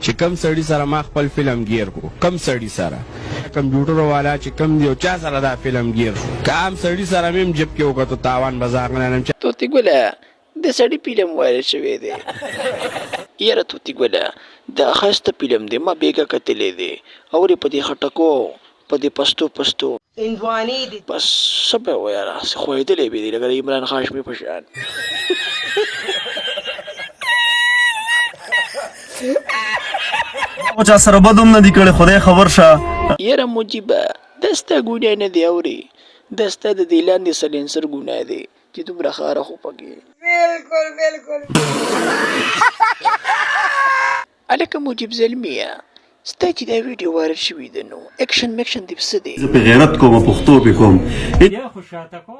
چې کم سړي سره ما خپل فلم گیر کو کم سړي سره کمپیوټر والا چې کم دی او چا سره دا فلم گیر شو کام سړي سره مم جب کې وکړو تاوان بازار نه توتی ګوله د سړي فلم وایرل شوی دی یاره توتی ګوله دا خسته فلم دی ما بیګه کتلې دی او په دې خټکو په دې پشتو اندواني دي بس سبه وایره خو دې لې به دی لکه عمران هاشمي په شان او چا سره بدوم نه دی کړي خدای خبر شه یاره مجيبه دسته ګونې نه دی اوري دسته د دیلان دي سلنسر ګونې دی چې دومره خاره خو پکې بالکل الکه مجيب زلمیه ستا چې دا ویډیو وایرل شوی دی نو اکشن میکشن دی څه دی زه په غیرت کوم پښتو په کوم یا خو شاته کوم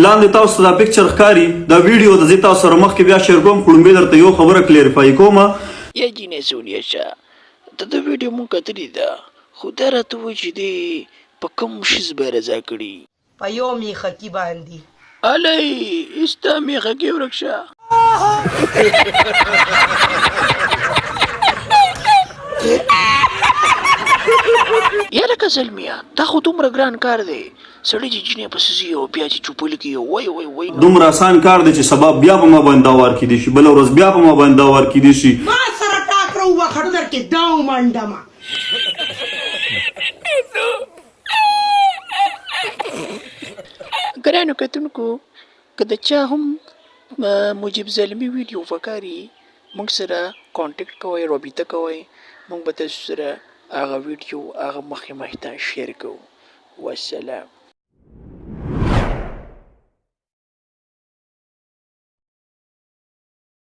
لاندې تاسو دا پکچر ښکاری دا ویډیو د زیتا سره مخ کې بیا شیر کوم خړمبه درته یو خبره کلیریفای کوم یا جینې سونیشه ته د ویډیو مونږ کتلی ده خو دا راته وایي چې دی په کوم شیز به رضا کړي په یو میخه کې باندې الی استا میخه کې ورک شه یا لکه زلمیه دا خو دومره ګران کار دی سړی چې جینې پسې ځي او بیا چې چوپل کېږي وای دومره آسان کار دی چې سبا بیا په ما باندې داوار کېدی شي بله ورځ بیا په ما باندې داوار کېدی شي ما سره ټاکره ووخړو درکې داو منډمه ګرانو کتونکو که د چا هم مجيب زلمي ویډیو وکاري موږ سره کانټیکټ کوئ رابطه کوئ موږ به تاسو سره هغه ویډیو هغه مخکې ته شیر کوو والسلام